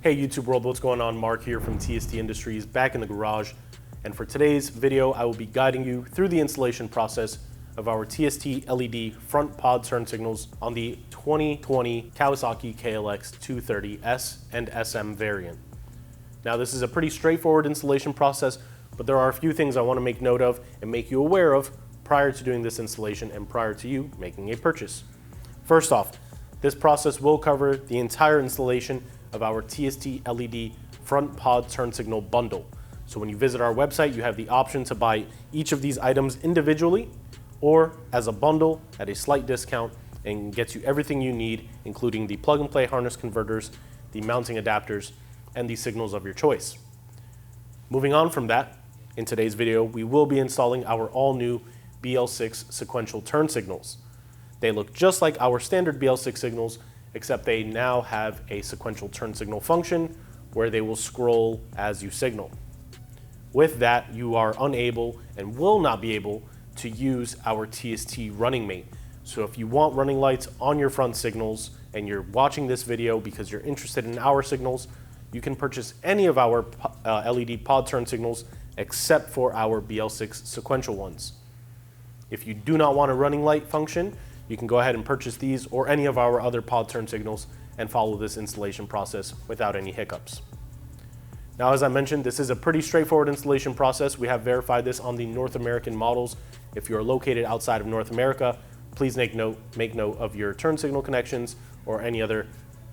Hey YouTube world, what's going on? Mark here from TST Industries, back in the garage. And for today's video, I will be guiding you through the installation process of our TST LED front pod turn signals on the 2020 Kawasaki KLX 230 S and SM variant. Now this is a pretty straightforward installation process, but there are a few things I want to make note of and make you aware of prior to doing this installation and prior to you making a purchase. First off, this process will cover the entire installation of our TST LED front pod turn signal bundle. So when you visit our website, you have the option to buy each of these items individually or as a bundle at a slight discount, and gets you everything you need, including the plug and play harness converters, the mounting adapters, and the signals of your choice. Moving on from that, in today's video, we will be installing our all new BL6 sequential turn signals. They look just like our standard BL6 signals, except they now have a sequential turn signal function where they will scroll as you signal. With that, you are unable and will not be able to use our TST running mate. So if you want running lights on your front signals and you're watching this video because you're interested in our signals, you can purchase any of our LED pod turn signals except for our BL6 sequential ones. If you do not want a running light function, you can go ahead and purchase these or any of our other pod turn signals and follow this installation process without any hiccups. Now, as I mentioned, this is a pretty straightforward installation process. We have verified this on the North American models. If you're located outside of North America, please make note of your turn signal connections or any other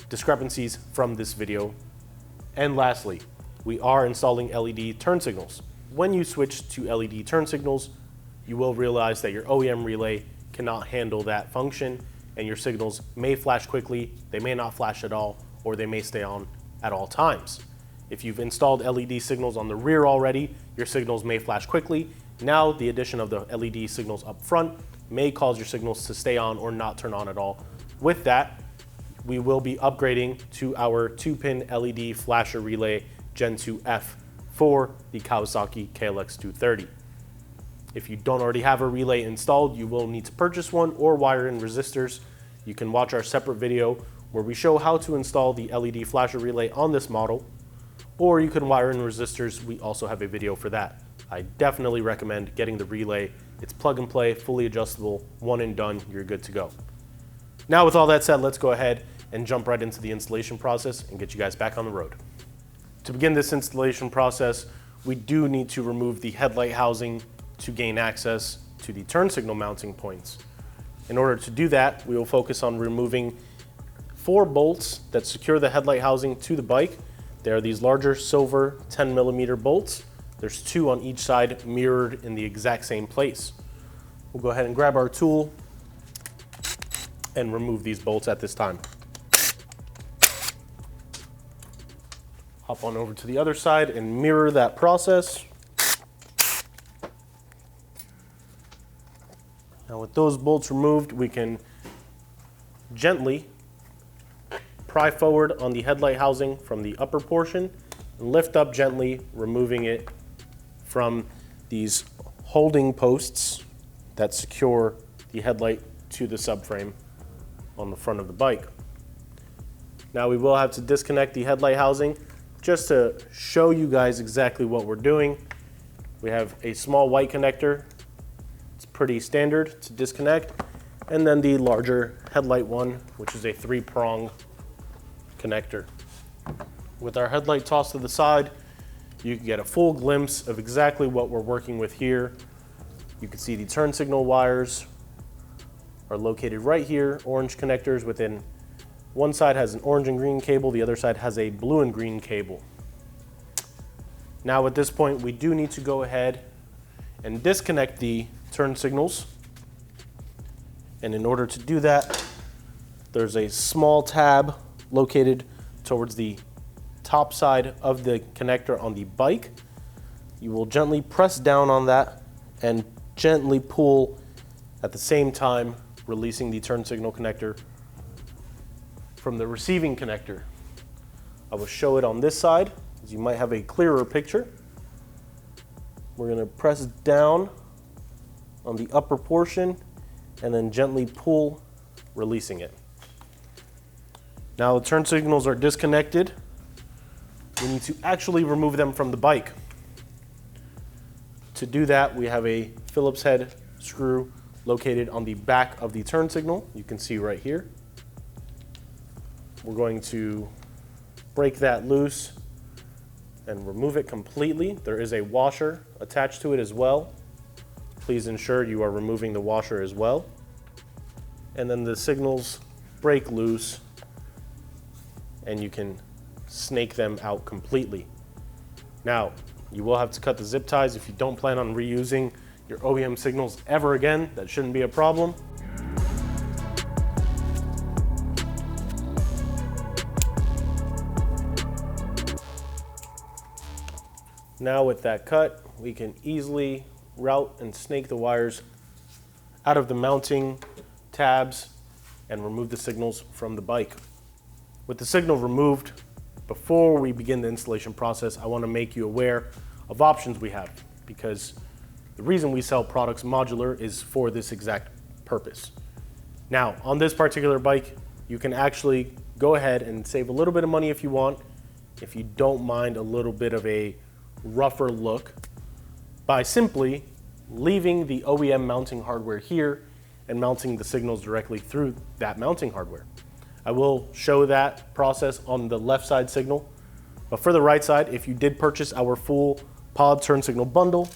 discrepancies from this video. And lastly, we are installing LED turn signals. When you switch to LED turn signals, you will realize that your OEM relay cannot handle that function, and your signals may flash quickly, they may not flash at all, or they may stay on at all times. If you've installed LED signals on the rear already, your signals may flash quickly. Now the addition of the LED signals up front may cause your signals to stay on or not turn on at all. With that, we will be upgrading to our 2-pin LED flasher relay Gen 2F for the Kawasaki KLX 230. If you don't already have a relay installed, you will need to purchase one or wire in resistors. You can watch our separate video where we show how to install the LED flasher relay on this model, or you can wire in resistors. We also have a video for that. I definitely recommend getting the relay. It's plug and play, fully adjustable, one and done, you're good to go. Now with all that said, let's go ahead and jump right into the installation process and get you guys back on the road. To begin this installation process, we do need to remove the headlight housing to gain access to the turn signal mounting points. In order to do that, we will focus on removing 4 bolts that secure the headlight housing to the bike. They are these larger silver 10mm bolts. There's 2 on each side mirrored in the exact same place. We'll go ahead and grab our tool and remove these bolts at this time. Hop on over to the other side and mirror that process. Now with those bolts removed, we can gently pry forward on the headlight housing from the upper portion and lift up gently, removing it from these holding posts that secure the headlight to the subframe on the front of the bike. Now we will have to disconnect the headlight housing just to show you guys exactly what we're doing. We have a small white connector. It's pretty standard to disconnect, and then the larger headlight one, which is a 3-prong connector. With our headlight tossed to the side, you can get a full glimpse of exactly what we're working with here. You can see the turn signal wires are located right here, orange connectors within. One side has an orange and green cable, the other side has a blue and green cable. Now at this point, we do need to go ahead and disconnect the turn signals. And in order to do that, there's a small tab located towards the top side of the connector on the bike. You will gently press down on that and gently pull at the same time, releasing the turn signal connector from the receiving connector. I will show it on this side, as you might have a clearer picture. We're going to press down on the upper portion and then gently pull, releasing it. Now the turn signals are disconnected. we need to actually remove them from the bike. To do that, we have a Phillips head screw located on the back of the turn signal. You can see right here. We're going to break that loose and remove it completely. There is a washer attached to it as well. Please ensure you are removing the washer as well. And then the signals break loose and you can snake them out completely. Now, you will have to cut the zip ties if you don't plan on reusing your OEM signals ever again. That shouldn't be a problem. Now with that cut, we can easily route and snake the wires out of the mounting tabs and remove the signals from the bike. With the signal removed, before we begin the installation process, I want to make you aware of options we have, because the reason we sell products modular is for this exact purpose. Now, on this particular bike, you can actually go ahead and save a little bit of money if you want, if you don't mind a little bit of a rougher look, by simply leaving the OEM mounting hardware here and mounting the signals directly through that mounting hardware. I will show that process on the left side signal, but for the right side, if you did purchase our full pod turn signal bundle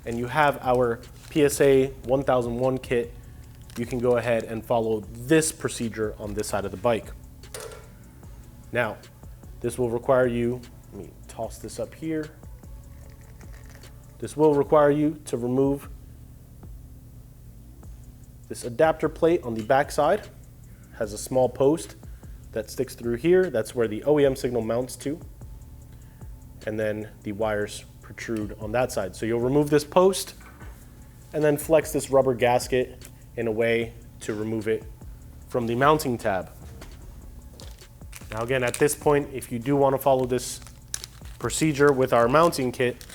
and you have our PSA 1001 kit, you can go ahead and follow this procedure on this side of the bike. Now, this will require you, let me toss this up here. This will require you to remove this adapter plate on the back side. Has a small post that sticks through here. That's where the OEM signal mounts to. And then the wires protrude on that side. So you'll remove this post and then flex this rubber gasket in a way to remove it from the mounting tab. Now again, at this point, if you do want to follow this procedure with our mounting kit,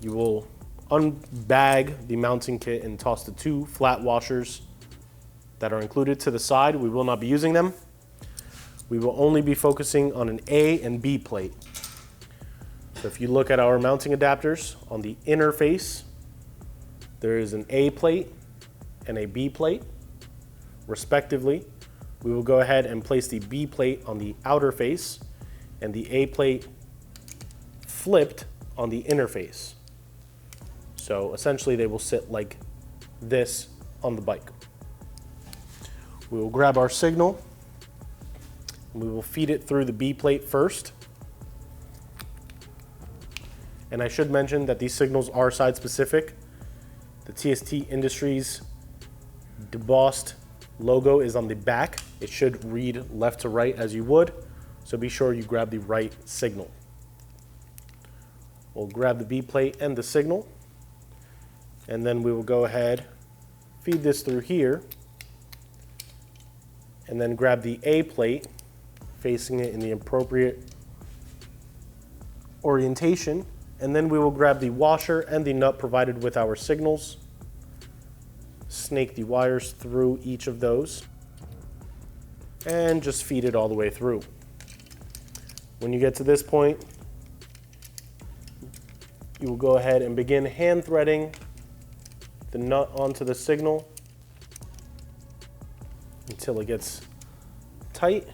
you will unbag the mounting kit and toss the two flat washers that are included to the side. We will not be using them. We will only be focusing on an A and B plate. So if you look at our mounting adapters, on the inner face, there is an A plate and a B plate, respectively. We will go ahead and place the B plate on the outer face and the A plate flipped on the inner face. So essentially they will sit like this on the bike. We will grab our signal and we will feed it through the B plate first. And I should mention that these signals are side specific. The TST Industries debossed logo is on the back. It should read left to right as you would, so be sure you grab the right signal. We'll grab the B plate and the signal, and then we will go ahead, feed this through here, and then grab the A plate, facing it in the appropriate orientation, and then we will grab the washer and the nut provided with our signals, snake the wires through each of those, and just feed it all the way through. When you get to this point, you will go ahead and begin hand threading the nut onto the signal until it gets tight.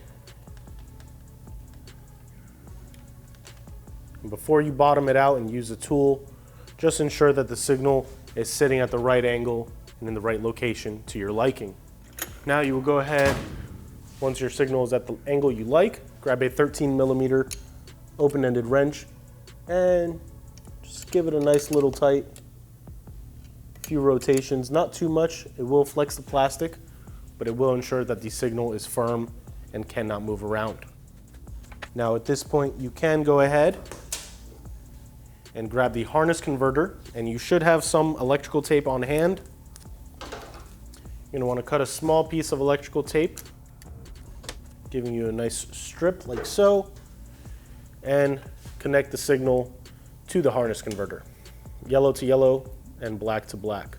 And before you bottom it out and use a tool, just ensure that the signal is sitting at the right angle and in the right location to your liking. Now you will go ahead, once your signal is at the angle you like, grab a 13mm open-ended wrench and just give it a nice little tight few rotations, not too much. It will flex the plastic, but it will ensure that the signal is firm and cannot move around. Now at this point, you can go ahead and grab the harness converter, and you should have some electrical tape on hand. You're gonna wanna cut a small piece of electrical tape, giving you a nice strip like so, and connect the signal to the harness converter. Yellow to yellow and black to black.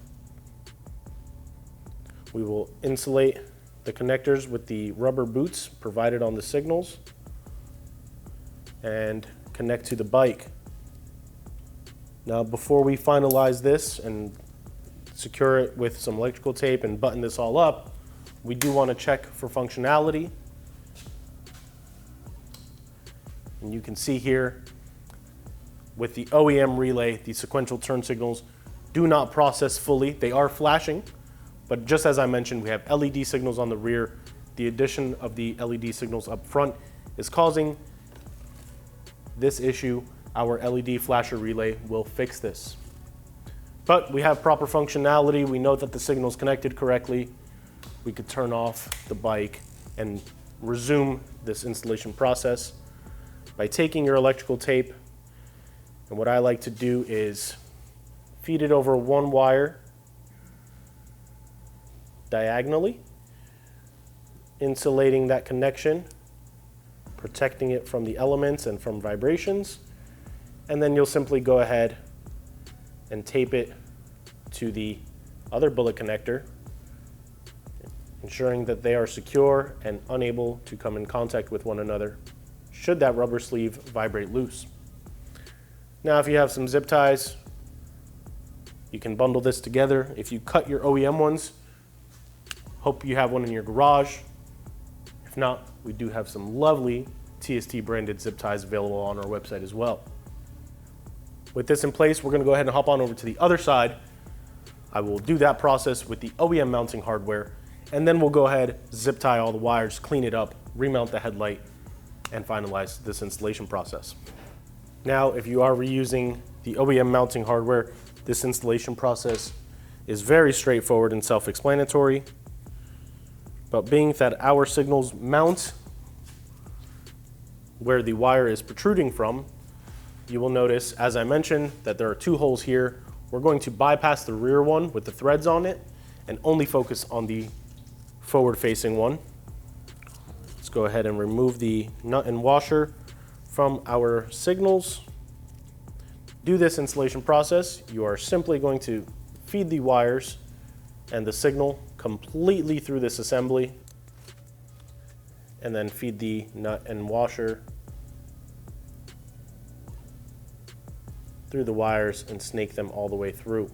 We will insulate the connectors with the rubber boots provided on the signals. and connect to the bike. Now, before we finalize this and secure it with some electrical tape and button this all up, we do want to check for functionality. And you can see here with the OEM relay, the sequential turn signals do not process fully. They are flashing, but just as I mentioned, we have LED signals on the rear. The addition of the LED signals up front is causing this issue. Our LED flasher relay will fix this. But we have proper functionality. We know that the signal is connected correctly. We could turn off the bike and resume this installation process by taking your electrical tape. And what I like to do is feed it over one wire diagonally, insulating that connection, protecting it from the elements and from vibrations. And then you'll simply go ahead and tape it to the other bullet connector, ensuring that they are secure and unable to come in contact with one another should that rubber sleeve vibrate loose. Now, if you have some zip ties, you can bundle this together. If you cut your OEM ones, hope you have one in your garage. If not, we do have some lovely TST branded zip ties available on our website as well. With this in place, we're going to go ahead and hop on over to the other side. I will do that process with the OEM mounting hardware, and then we'll go ahead, zip tie all the wires, clean it up, remount the headlight, and finalize this installation process. Now, if you are reusing the OEM mounting hardware, this installation process is very straightforward and self-explanatory. But being that our signals mount where the wire is protruding from, you will notice, as I mentioned, that there are two holes here. We're going to bypass the rear one with the threads on it and only focus on the forward-facing one. Let's go ahead and remove the nut and washer from our signals. Do this installation process. You are simply going to feed the wires and the signal completely through this assembly, and then feed the nut and washer through the wires and snake them all the way through.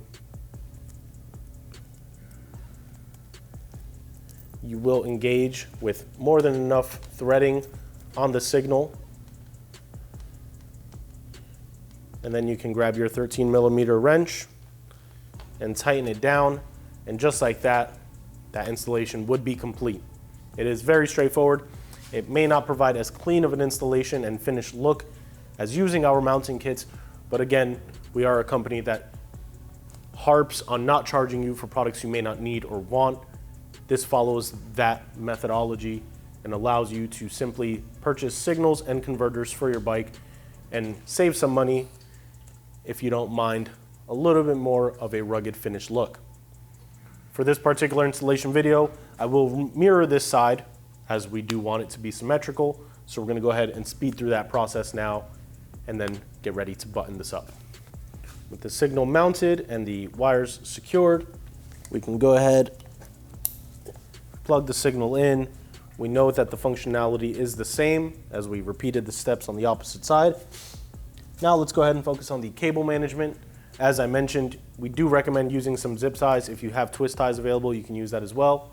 You will engage with more than enough threading on the signal, and then you can grab your 13mm wrench and tighten it down, and just like that, that installation would be complete. It is very straightforward. It may not provide as clean of an installation and finished look as using our mounting kits, but again, we are a company that harps on not charging you for products you may not need or want. This follows that methodology and allows you to simply purchase signals and converters for your bike and save some money if you don't mind a little bit more of a rugged finished look. For this particular installation video, I will mirror this side as we do want it to be symmetrical. So we're going to go ahead and speed through that process now and then get ready to button this up. With the signal mounted and the wires secured, we can go ahead, plug the signal in. We know that the functionality is the same as we repeated the steps on the opposite side. Now let's go ahead and focus on the cable management. As I mentioned, we do recommend using some zip ties. If you have twist ties available, you can use that as well.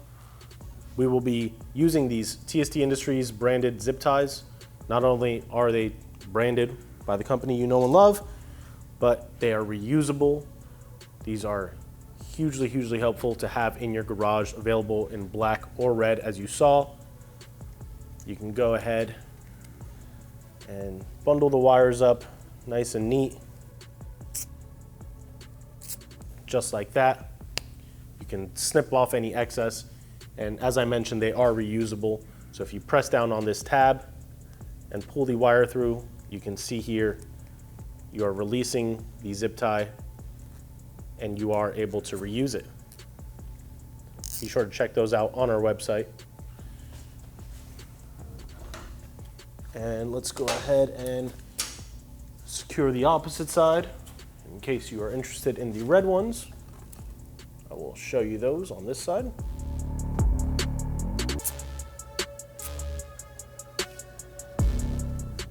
We will be using these TST Industries branded zip ties. Not only are they branded by the company you know and love, but they are reusable. These are hugely, hugely helpful to have in your garage, available in black or red as you saw. You can go ahead and bundle the wires up nice and neat. Just like that. You can snip off any excess, and as I mentioned, they are reusable. So if you press down on this tab and pull the wire through, you can see here you are releasing the zip tie and you are able to reuse it. Be sure to check those out on our website. And let's go ahead and secure the opposite side. In case you are interested in the red ones, I will show you those on this side.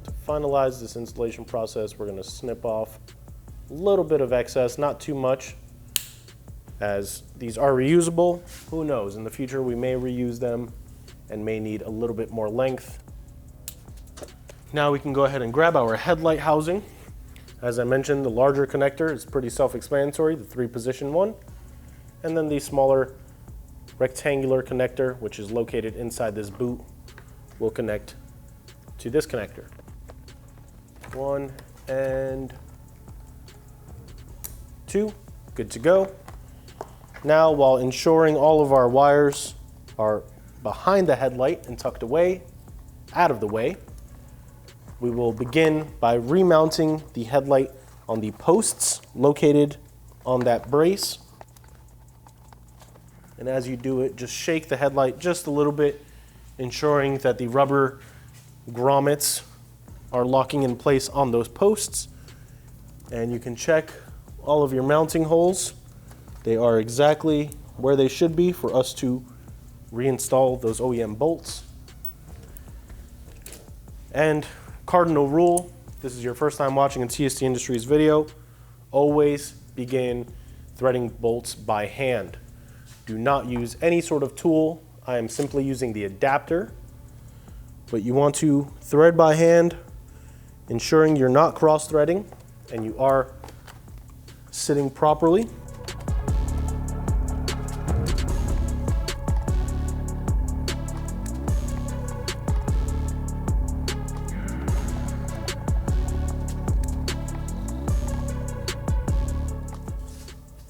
To finalize this installation process, we're going to snip off a little bit of excess, not too much, as these are reusable. Who knows, in the future we may reuse them and may need a little bit more length. Now we can go ahead and grab our headlight housing. As I mentioned, the larger connector is pretty self-explanatory, the 3-position one, and then the smaller rectangular connector, which is located inside this boot, will connect to this connector. 1 and 2, good to go. Now, while ensuring all of our wires are behind the headlight and tucked away, out of the way, we will begin by remounting the headlight on the posts located on that brace. And as you do it, just shake the headlight just a little bit, ensuring that the rubber grommets are locking in place on those posts. And you can check all of your mounting holes. They are exactly where they should be for us to reinstall those OEM bolts. And cardinal rule, if this is your first time watching a TST Industries video, always begin threading bolts by hand. Do not use any sort of tool. I am simply using the adapter, but you want to thread by hand, ensuring you're not cross-threading and you are sitting properly.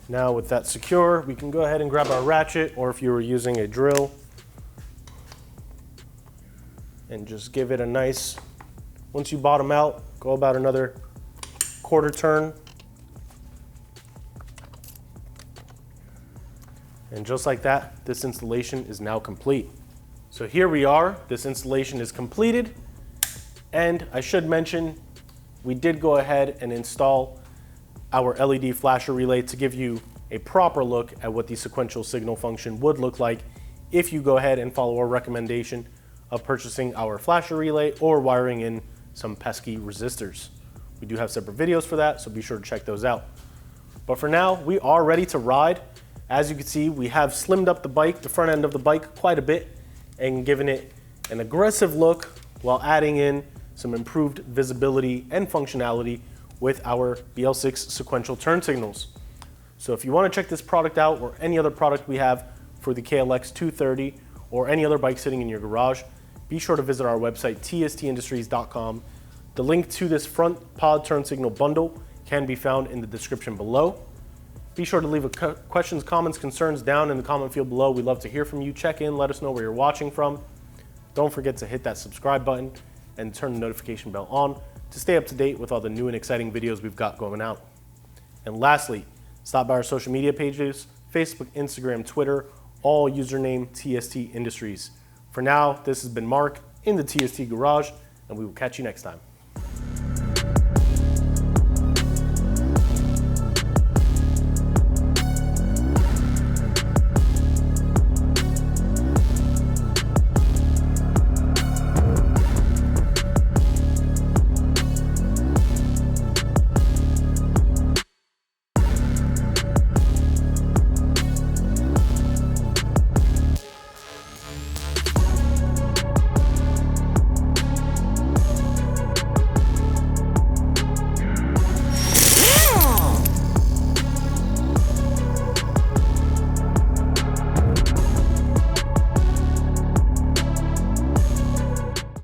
Now with that secure, we can go ahead and grab our ratchet, or if you were using a drill, and just give it a nice, once you bottom out, go about another quarter turn. And just like that, this installation is now complete. So here we are, this installation is completed. And I should mention, we did go ahead and install our LED flasher relay to give you a proper look at what the sequential signal function would look like if you go ahead and follow our recommendation of purchasing our flasher relay or wiring in some pesky resistors. We do have separate videos for that, so be sure to check those out. But for now, we are ready to ride. As you can see, we have slimmed up the bike, the front end of the bike, quite a bit, and given it an aggressive look while adding in some improved visibility and functionality with our BL6 sequential turn signals. So if you want to check this product out or any other product we have for the KLX230 or any other bike sitting in your garage, be sure to visit our website, tstindustries.com. The link to this front pod turn signal bundle can be found in the description below. Be sure to leave questions, comments, concerns down in the comment field below. We'd love to hear from you. Check in, let us know where you're watching from. Don't forget to hit that subscribe button and turn the notification bell on to stay up to date with all the new and exciting videos we've got going out. And lastly, stop by our social media pages, Facebook, Instagram, Twitter, all username TST Industries. For now, this has been Mark in the TST Garage, and we will catch you next time.